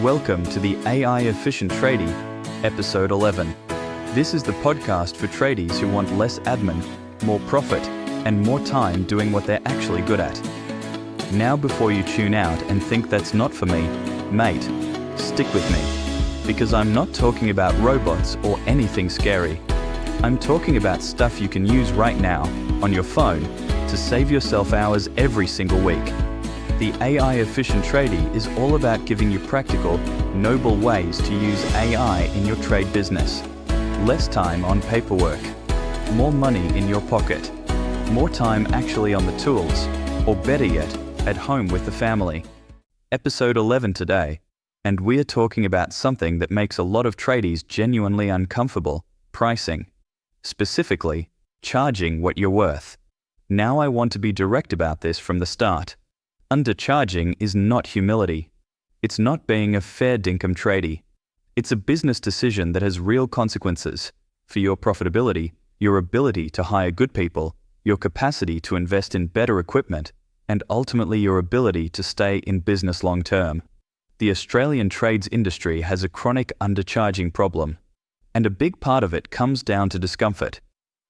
Welcome to the AI Efficient Tradie, Episode 11. This is the podcast for tradies who want less admin, more profit, and more time doing what they're actually good at. Now before you tune out and think that's not for me, mate, stick with me. Because I'm not talking about robots or anything scary. I'm talking about stuff you can use right now, on your phone, to save yourself hours every single week. The AI Efficient Tradie is all about giving you practical, noble ways to use AI in your trade business. Less time on paperwork, more money in your pocket, more time actually on the tools, or better yet, at home with the family. Episode 11 today, and we are talking about something that makes a lot of tradies genuinely uncomfortable: pricing. Specifically, charging what you're worth. Now I want to be direct about this from the start. Undercharging is not humility. It's not being a fair dinkum tradie. It's a business decision that has real consequences for your profitability, your ability to hire good people, your capacity to invest in better equipment, and ultimately your ability to stay in business long term. The Australian trades industry has a chronic undercharging problem, and a big part of it comes down to discomfort.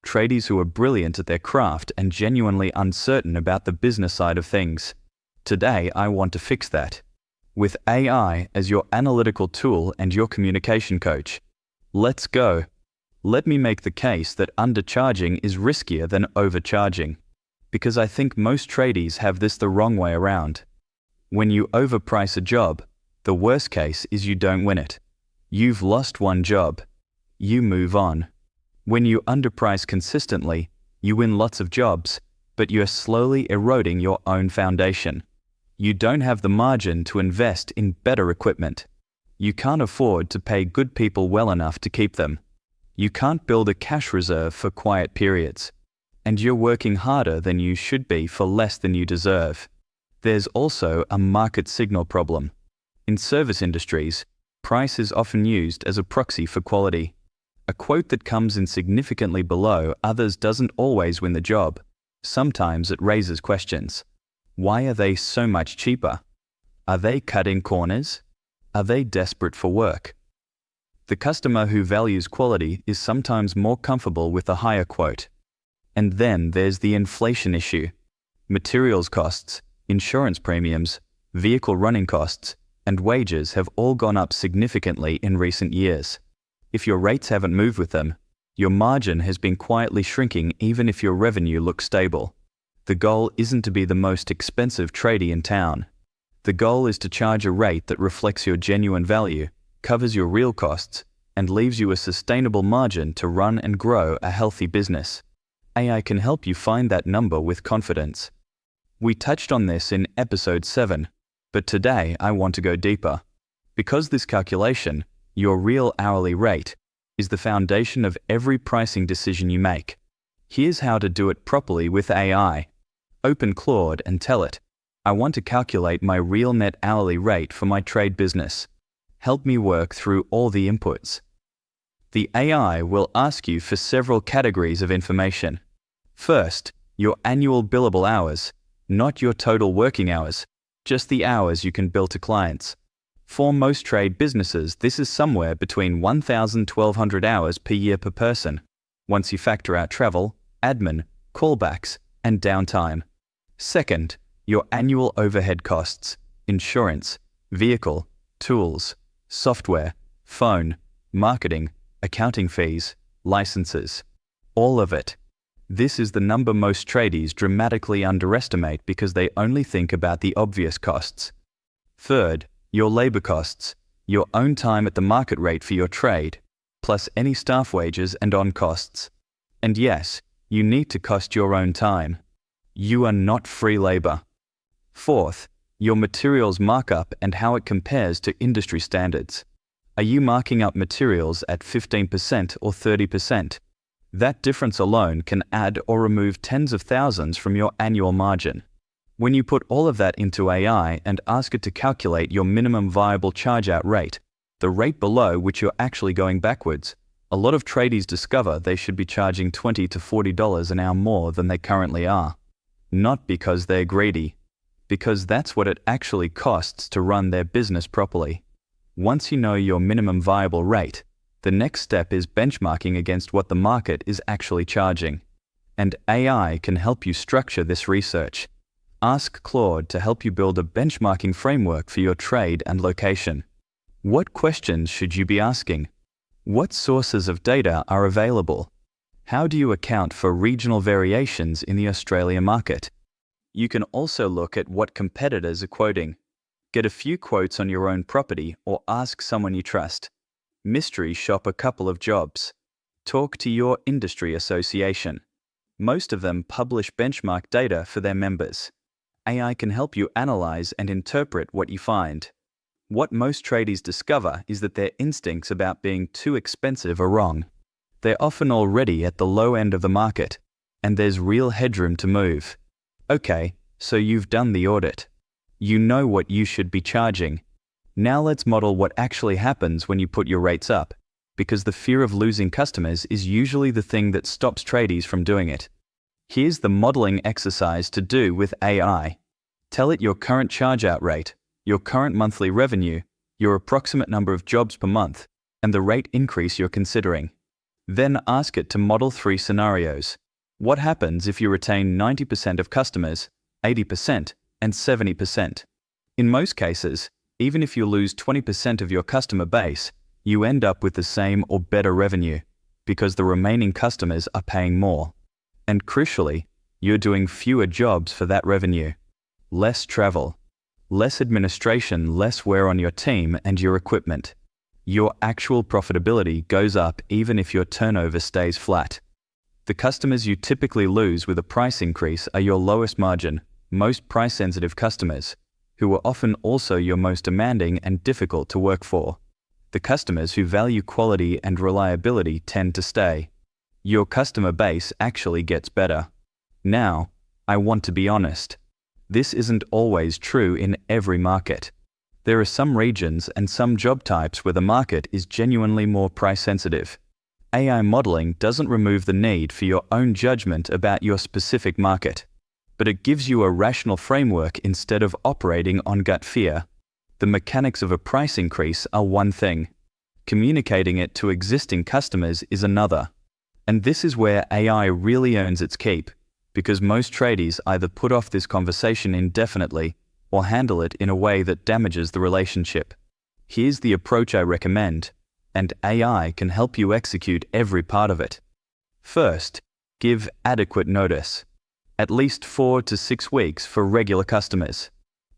Tradies who are brilliant at their craft and genuinely uncertain about the business side of things. Today, I want to fix that. With AI as your analytical tool and your communication coach. Let's go. Let me make the case that undercharging is riskier than overcharging. Because I think most tradies have this the wrong way around. When you overprice a job, the worst case is you don't win it. You've lost one job. You move on. When you underprice consistently, you win lots of jobs, but you're slowly eroding your own foundation. You don't have the margin to invest in better equipment. You can't afford to pay good people well enough to keep them. You can't build a cash reserve for quiet periods. And you're working harder than you should be for less than you deserve. There's also a market signal problem. In service industries, price is often used as a proxy for quality. A quote that comes in significantly below others doesn't always win the job. Sometimes it raises questions. Why are they so much cheaper? Are they cutting corners? Are they desperate for work? The customer who values quality is sometimes more comfortable with a higher quote. And then there's the inflation issue. Materials costs, insurance premiums, vehicle running costs, and wages have all gone up significantly in recent years. If your rates haven't moved with them, your margin has been quietly shrinking even if your revenue looks stable. The goal isn't to be the most expensive tradie in town. The goal is to charge a rate that reflects your genuine value, covers your real costs, and leaves you a sustainable margin to run and grow a healthy business. AI can help you find that number with confidence. We touched on this in Episode 7, but today I want to go deeper. Because this calculation, your real hourly rate, is the foundation of every pricing decision you make. Here's how to do it properly with AI. Open Claude and tell it, I want to calculate my real net hourly rate for my trade business. Help me work through all the inputs. The AI will ask you for several categories of information. First, your annual billable hours, not your total working hours, just the hours you can bill to clients. For most trade businesses, this is somewhere between 1,000 to 1,200 hours per year per person, once you factor out travel, admin, callbacks, and downtime. Second, your annual overhead costs, insurance, vehicle, tools, software, phone, marketing, accounting fees, licenses. All of it. This is the number most tradies dramatically underestimate because they only think about the obvious costs. Third, your labor costs, your own time at the market rate for your trade, plus any staff wages and on costs. And yes, you need to cost your own time. You are not free labor. Fourth, your materials markup and how it compares to industry standards. Are you marking up materials at 15% or 30%? That difference alone can add or remove tens of thousands from your annual margin. When you put all of that into AI and ask it to calculate your minimum viable charge-out rate, the rate below which you're actually going backwards, a lot of tradies discover they should be charging $20 to $40 an hour more than they currently are. Not because they're greedy, because that's what it actually costs to run their business properly. Once you know your minimum viable rate, the next step is benchmarking against what the market is actually charging. And AI can help you structure this research. Ask Claude to help you build a benchmarking framework for your trade and location. What questions should you be asking? What sources of data are available? How do you account for regional variations in the Australia market? You can also look at what competitors are quoting. Get a few quotes on your own property or ask someone you trust. Mystery shop a couple of jobs. Talk to your industry association. Most of them publish benchmark data for their members. AI can help you analyze and interpret what you find. What most tradies discover is that their instincts about being too expensive are wrong. They're often already at the low end of the market, and there's real headroom to move. Okay, so you've done the audit. You know what you should be charging. Now let's model what actually happens when you put your rates up, because the fear of losing customers is usually the thing that stops tradies from doing it. Here's the modeling exercise to do with AI. Tell it your current charge-out rate, your current monthly revenue, your approximate number of jobs per month, and the rate increase you're considering. Then ask it to model 3 scenarios. What happens if you retain 90% of customers, 80%, and 70%? In most cases, even if you lose 20% of your customer base, you end up with the same or better revenue, because the remaining customers are paying more. And crucially, you're doing fewer jobs for that revenue. Less travel, less administration, less wear on your team and your equipment. Your actual profitability goes up even if your turnover stays flat. The customers you typically lose with a price increase are your lowest margin, most price-sensitive customers, who are often also your most demanding and difficult to work for. The customers who value quality and reliability tend to stay. Your customer base actually gets better. Now, I want to be honest. This isn't always true in every market. There are some regions and some job types where the market is genuinely more price-sensitive. AI modeling doesn't remove the need for your own judgment about your specific market, but it gives you a rational framework instead of operating on gut fear. The mechanics of a price increase are one thing. Communicating it to existing customers is another. And this is where AI really earns its keep, because most tradies either put off this conversation indefinitely or handle it in a way that damages the relationship. Here's the approach I recommend, and AI can help you execute every part of it. First, give adequate notice. At least 4 to 6 weeks for regular customers.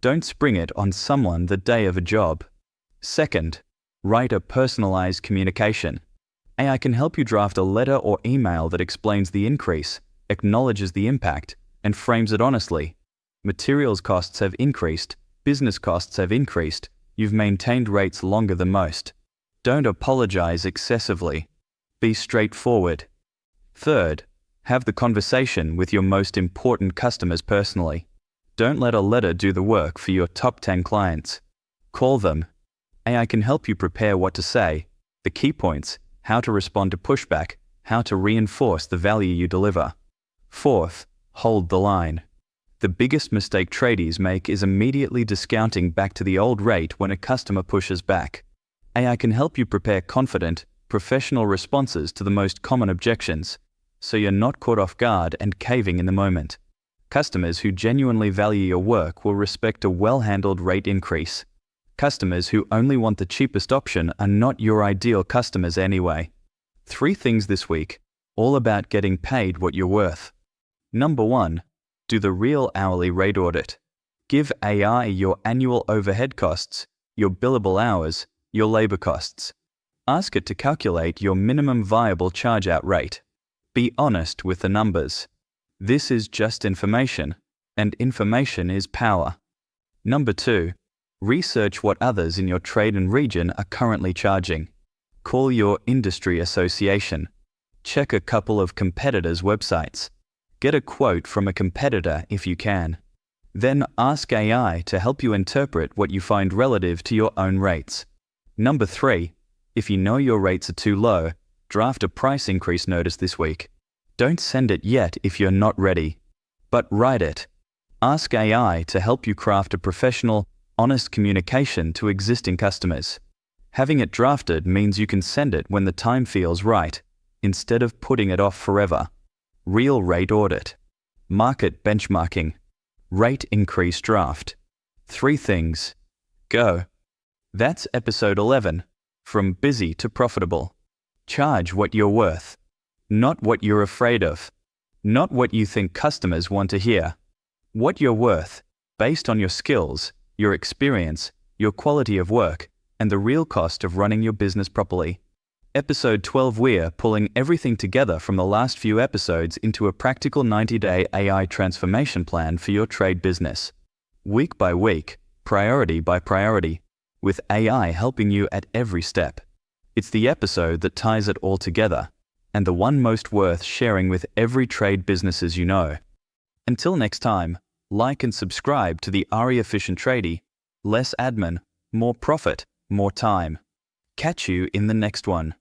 Don't spring it on someone the day of a job. Second, write a personalized communication. AI can help you draft a letter or email that explains the increase, acknowledges the impact, and frames it honestly. Materials costs have increased, business costs have increased, you've maintained rates longer than most. Don't apologize excessively. Be straightforward. Third, have the conversation with your most important customers personally. Don't let a letter do the work for your top 10 clients. Call them. AI can help you prepare what to say, the key points, how to respond to pushback, how to reinforce the value you deliver. Fourth, hold the line. The biggest mistake tradies make is immediately discounting back to the old rate when a customer pushes back. AI can help you prepare confident, professional responses to the most common objections, so you're not caught off guard and caving in the moment. Customers who genuinely value your work will respect a well-handled rate increase. Customers who only want the cheapest option are not your ideal customers anyway. 3 things this week, all about getting paid what you're worth. Number 1, do the real hourly rate audit. Give AI your annual overhead costs, your billable hours, your labor costs. Ask it to calculate your minimum viable charge-out rate. Be honest with the numbers. This is just information, and information is power. Number 2, research what others in your trade and region are currently charging. Call your industry association. Check a couple of competitors' websites. Get a quote from a competitor if you can. Then ask AI to help you interpret what you find relative to your own rates. Number 3, if you know your rates are too low, draft a price increase notice this week. Don't send it yet if you're not ready, but write it. Ask AI to help you craft a professional, honest communication to existing customers. Having it drafted means you can send it when the time feels right, instead of putting it off forever. Real rate audit. Market benchmarking. Rate increase draft. 3 things. Go. That's episode 11. From busy to profitable. Charge what you're worth. Not what you're afraid of. Not what you think customers want to hear. What you're worth, based on your skills, your experience, your quality of work, and the real cost of running your business properly. Episode 12. We're pulling everything together from the last few episodes into a practical 90-day AI transformation plan for your trade business. Week by week, priority by priority, with AI helping you at every step. It's the episode that ties it all together, and the one most worth sharing with every trade businesses you know. Until next time, like and subscribe to the ARI Efficient Tradie. Less admin, more profit, more time. Catch you in the next one.